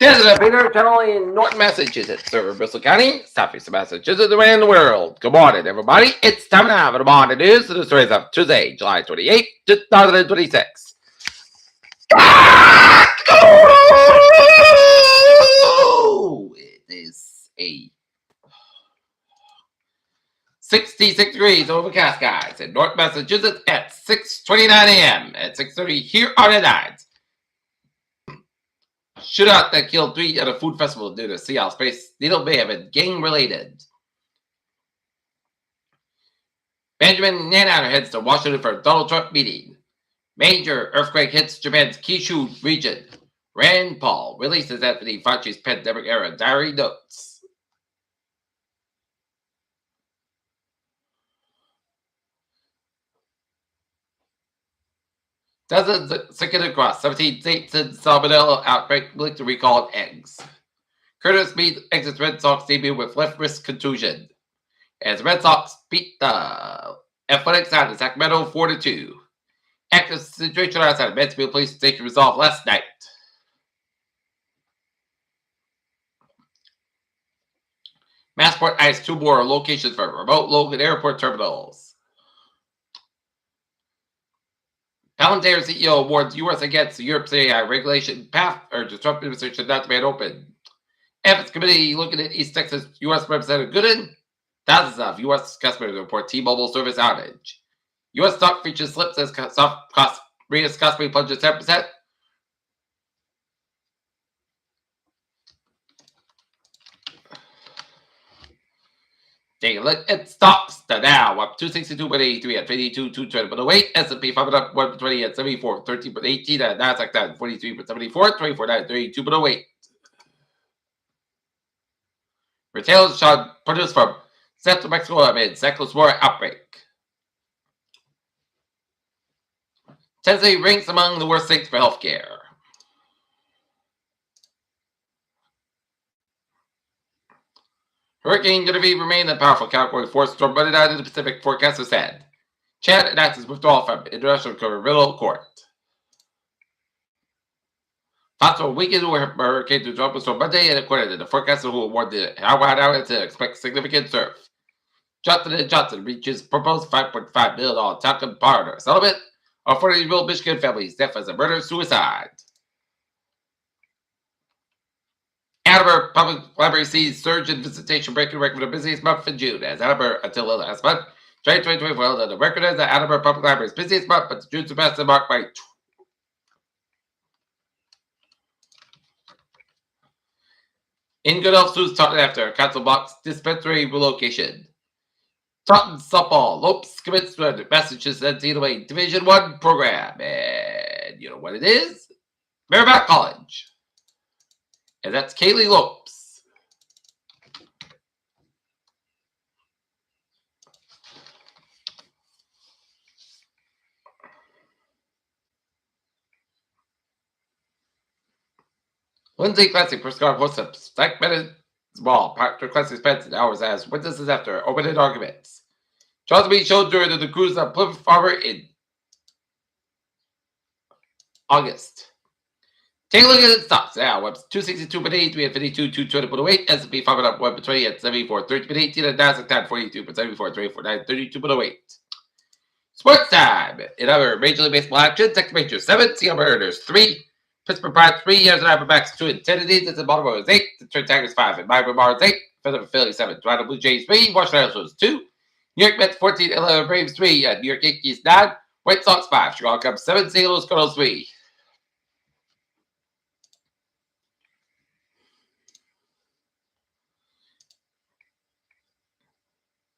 Canada, Peter, generally in Norton, Massachusetts, over Bristol County, southeast of Massachusetts, around the world. Good morning, everybody. It's time now for the morning news. The stories of Tuesday, July 28th, 2026. It is a 66 degrees overcast, guys, in North Massachusetts at 6:29 a.m. At 6:30 here on the night. Shootout that killed 3 at a food festival due to Seattle Space Needle may have been gang-related. Benjamin Netanyahu heads to Washington for Donald Trump meeting. Major earthquake hits Japan's Kyushu region. Rand Paul releases Anthony Fauci's pandemic-era diary notes. Dozens sick across 17 states in salmonella outbreak linked to recalled eggs. Curtis Mead exits Red Sox debut with left wrist contusion. As Red Sox beat the Athletics out of Sacramento 4-2. Active situation outside Mansfield Police Station resolved last night. Massport eyes 2 more locations for remote Logan Airport terminals. Palantir CEO warns U.S. against the Europe's AI regulation path urges Trump administration not to ban open. Ethics Committee looking at East Texas U.S. Representative Gooden. Thousands of U.S. customers report T-Mobile service outage. U.S. stock features slips as soft cost Ria's customer plunges 10%. Take a look at stocks. The Dow up 262.83 at 52.220.08. S&P 500 up 120 at 74.13.18 at Nasdaq down 43.74 24.32.08. Retailers showed produce from Central Mexico amid Cyclospora outbreak. Tennessee ranks among the worst states for healthcare. Hurricane Genevieve remained a powerful Category 4 storm running out in the Pacific, forecasters said. Chad announces withdrawal from International Criminal Court. Possible Wiggins hurricane to drop storm Monday, and according to the forecaster who warned the Howard Hour to expect significant surf. Johnson & Johnson reaches proposed $5.5 million talcum powder settlement of 40-year-old Michigan family's death as a murder-suicide. Attleboro Public Library sees surge in visitation, breaking record for the busiest month in June. As Attleboro, until last month, July 2024 held the record as the Attleboro Public Library's busiest month, but June surpassed the mark by In Good Health News, Taunton after Council Box dispensary relocation. Taunton softball Lopes commits to Massachusetts NCAA Division I program. And you know what it is? Merrimack College. And that's Kaylee Lopes. Lindsay Classic first card hosts a stack minute small. Proctor Classic spends hours as witnesses after open-ended arguments. Charles B. showed during the cruise on Plymouth Harbor in August. Take a look at the stocks now. Web's 262.83 at 52.220.08. S&P 500 up 1.20 at 74.13.18 and Nasdaq down 42.74 32.08. Sports time. In other Major League Baseball action, Texas Rangers 7, Seattle Mariners 3, Pittsburgh Pirates 3, Arizona Diamondbacks 2 and 10 innings. The Baltimore is 8, the Detroit Tigers 5, and Miami Marlins 8, Philadelphia Phillies 7, Toronto Blue Jays 3, Washington Nationals 2, New York Mets 14, Atlanta Braves 3, and New York Yankees 9, White Sox 5, Chicago Cubs 7, St. Louis Cardinals 3.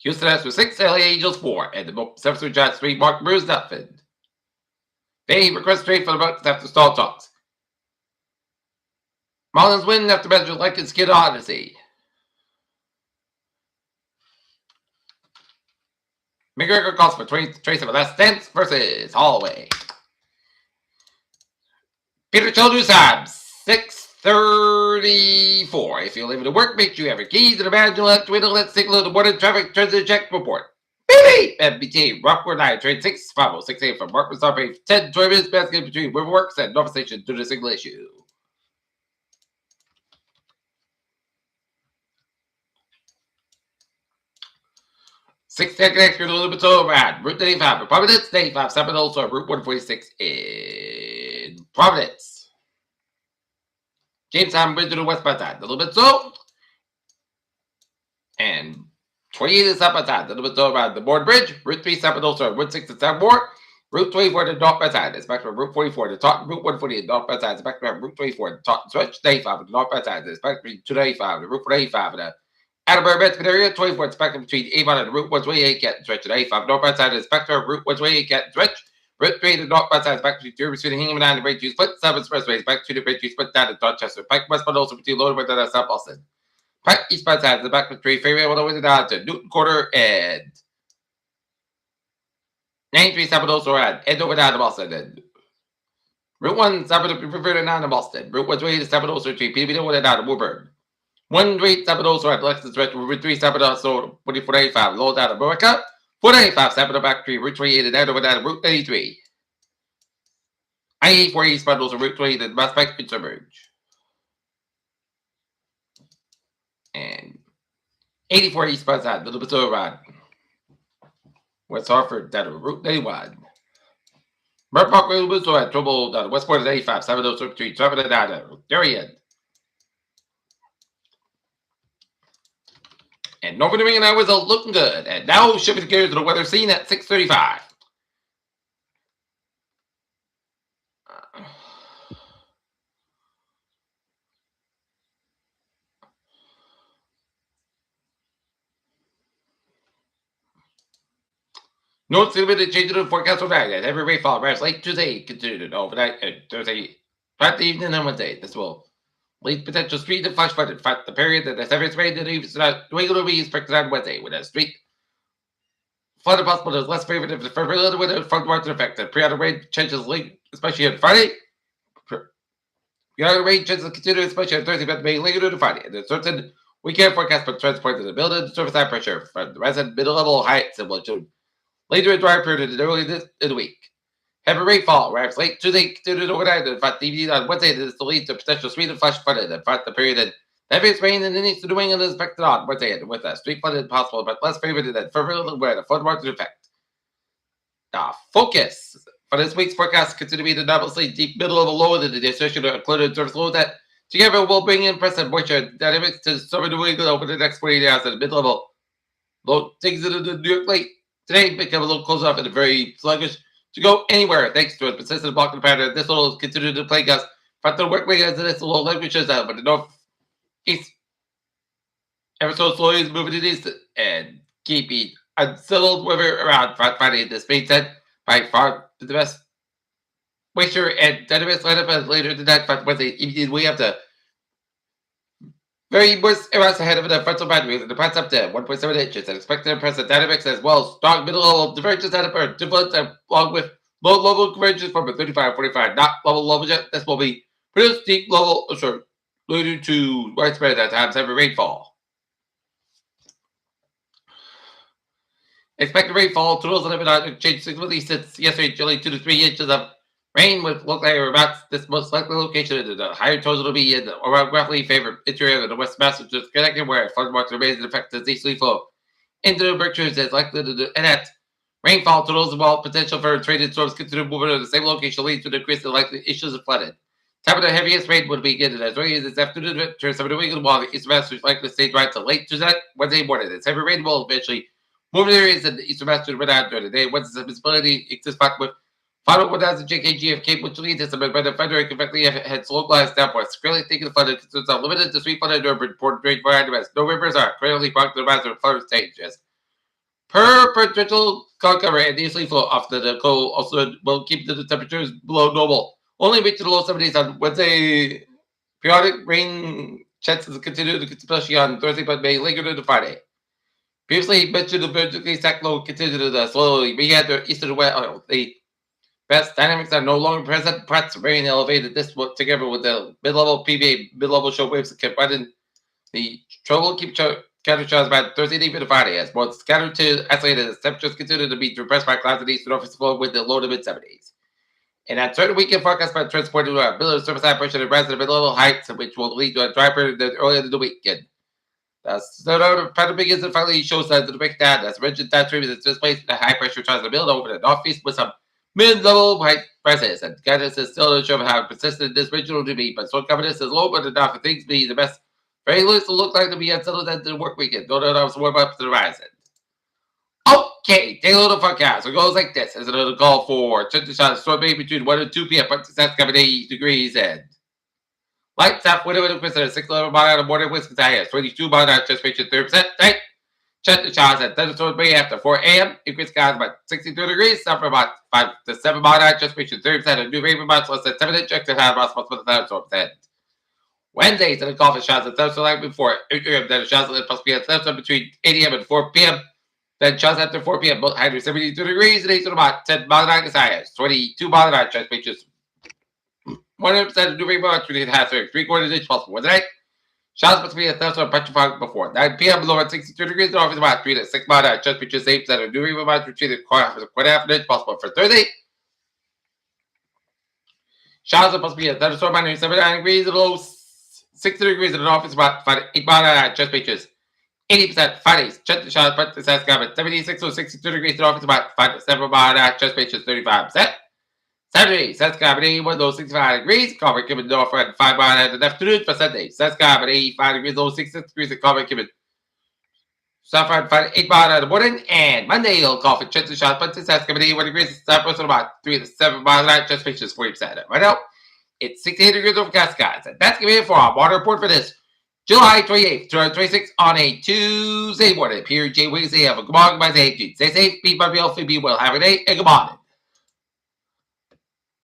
Houston Astros 6, LA Angels 4, and the San Francisco Giants 3, Mark Brewers nothing. They request trade for the Bucks after stall talks. Marlins win after Benjamin Lincoln's Kid Odyssey. McGregor calls for Trace of Last Dance versus Holloway. Peter Childress time, 6:34. If you're leaving to work, make sure you have your keys and a badge. You'll have to wait. Let's take a look at the morning traffic transit check report. Beep! MBTA Rockport 9, train 6, 506 a.m. from Markman Starpay, 10 20 minutes basket between Riverworks and North Station due to single issue. 610 connection, a little bit so bad. Route 95 in Providence, 95 Seminoles, or Route 146 in Providence. Jamestown Bridge to the westbound side, a little bit so. And 28 is southbound side, a little bit so around the Board Bridge. Route 3 Seminoles, or Route 6 to Southmore. Route 24 to northbound side, it's back from Route 44 to Taunton. Route 140 to northbound side, it's back from Route 24 to Taunton Switch. 95 to northbound side, it's back from 295 to Route 185 to Attleboro Redmond area. 24 it's back between Avon and Route 128 Canton Stretch. 85 northbound side, it's back to Route 128 Canton Stretch. Route 3 to northbound side, it's back between Derby Street and Hingham and the Bridge Split. 7 Expressways, back to the Bridge Split down to Dorchester. Pike westbound also between Lower and South Boston. Pike eastbound side, the back between Fairway all the way down to Newton Quarter and 937 also at Edover down to Boston. And Route 1 7 down to Boston. Route 128 703 PB down to Woburn. 137 also at Lexington Stretch. Route 3 7 also 2485 low down to America. 495 7 back 3 Route 28 and Edover down to Route 83. I-84 eastbound also Route 28 and Mass Pike Bridge. And 84 eastbound side, Little Bit Road. West Hartford down to Route 91. Merck Park Little Bit at Trouble down to Westport at 85, 703, 7 down to Darien. And Northern New England was looking good. And now shifting gears to the weather scene at 6:35. North Limited change to the forecast overnight. Heavy rainfall arrives late Tuesday, continued overnight Thursday, Friday evening and Wednesday. This will lead potential street and flash flood. In fact, the period that the heaviest rain in New England will be expected on Wednesday, with a street flood possible is less favored if the fertile weather front margin effect. The pre-outer rain changes late, especially on Friday. The rain chances continue, especially on Thursday, but may later to Friday. And there's certain weekend forecast for transport to the building the surface high pressure from the resident middle level heights and will show later in dry period and early in the week. Heavy rainfall arrives late Tuesday, continued overnight. In fact, evening on Wednesday, this will lead to potential street and flash flooding. In fact, the period that heaviest rain in the east of New England is expected on Wednesday, and with a street flooding possible, but less favored than fertile where the flood margin effect. Focus for this week's forecast continue to be the nominally deep middle of a low that the associated included surface low that together will bring in present moisture dynamics to southern New England over the next 48 hours at the mid-level. Low things into the New York late today become a little closer up and very sluggish to go anywhere thanks to a persistent blocking pattern. This will continue to plague us. But the work as this low languages out, but the northeast ever so slowly is moving to the east and keeping unsettled weather around Friday. This being said, by far the best moisture and dynamics lineup as later tonight. But Wednesday evening we have the very moist areas ahead of the frontal boundaries and the pass up to 1.7 inches and expected present dynamics as well. Strong middle level divergence out of Earth difference along with low level convergence from a 35-45 not level jet. This will be produced deep level due to widespread at times heavy rainfall. Expected rainfall totals have changed significantly since yesterday, only 2 to 3 inches of rain with local area about this most likely location. And the higher totals will be in the around roughly favored interior of the West Massachusetts Connecticut, where flood marks remains in effect as easterly flow into the Berkshires is likely to do. And that rainfall totals, while potential for traded storms continue moving to the same location, leads to an increase in likely issues of flooding. Time of the heaviest rain would begin as early as this afternoon, turn some of the weekend, while the eastern Massachusetts likely to stay dry until late Tuesday, Wednesday morning. This heavy rain will eventually move areas in the eastern Massachusetts out during the day. Wednesday's visibility exists back with final 1000 JKG of Cape, which leads to some by the Frederick effectively had localized downpours. Currently taking the flood concerns are limited to street flooding or port drain behind the west. No rivers are currently blocked to the west or flood stages. Per potential cloud cover and easily flow off the cold also will keep the temperatures below normal. Only reaching the low 70s on Wednesday. Periodic rain chances continue, especially on Thursday, but may linger into Friday. Previously mentioned the vertically stacked low continued to slowly meander east to the west. The best dynamics are no longer present. Parts remain elevated. This together with the mid-level PBA mid-level show waves that kept running. The trouble keep scattered showers by Thursday evening to Friday as both scattered to isolated as temperatures continue to be depressed by clouds in the east and northeast flow with the low to mid-70s. And at certain weekend forecast by transported to a middle surface high pressure and rise to the mid-level heights, which will lead to a dry period earlier in the weekend. That's the pattern begins and finally shows that the big dad as rigid that stream is displaced the high pressure tries to build over the northeast with some mid-level white presence, and guidance is still not sure how persistent this ritual to be, but so confidence is low, but enough for things be the best. Very loose to look like to be unsettled at the work weekend. Don't know to warm up to the horizon. Okay, take a little forecast. It goes like this. As another call for shot storm between 1 and 2 p.m. But that's coming 80 degrees and lights up window with a 6 mile out of morning Wisconsin highest 22 mile out just reaching 30% tight. Check the shots at thunderstorm bay after 4 a.m. Increase skies about 62 degrees, some for about 5 to 7 mile out just reaching 30% and new rain amounts less than 7 inches. Check the high amounts for the thunderstorms end. Wednesday, to the call for shots at thunderstorm like before 8 a.m. Then the shots at plus p.m. thunderstorm between 8 a.m. and 4 p.m. Then shots after 4 p.m. Both high 72 degrees and 8 to about 10 mile an hour highest 22 mile an hour just reaches 100% of new rain amounts between half 3/4 inch possible. Wednesday, shots must be a thunderstorm petrified before 9 p.m. Low at 62 degrees north is about 3 to 6 mile an hour just reaches 8% of new rain amounts between quarter half an inch possible for Thursday. Shots are supposed to be a thunderstorm minus 79 degrees and low 60 degrees in the north is about 8 mile an hour just reaches 80% Fridays. Check the shots, but the Saskatchewan at 76 or 62 degrees north is about 5 to 7 mile an hour just reaches 35%. Saturday, Saskatchewan 81 low 65 degrees. Copper Kimmon north at 5 mile an hour in the afternoon for Sunday. Saskatchewan 85 degrees low 66 degrees and Copper Kimmon south at 8 mile an hour in the morning. And Monday, you'll call for check the shots, but the Saskatchewan 81 degrees southwest at about 3 to 7 mile an hour just reaches 40%. Right now, it's 68 degrees overcast skies. And that's going to be it for our water report for this July 28th, 2026 on a Tuesday morning. Here, Jay Wiggins, have a good morning, my name. Stay safe, be healthy, be well, have a day, and good morning.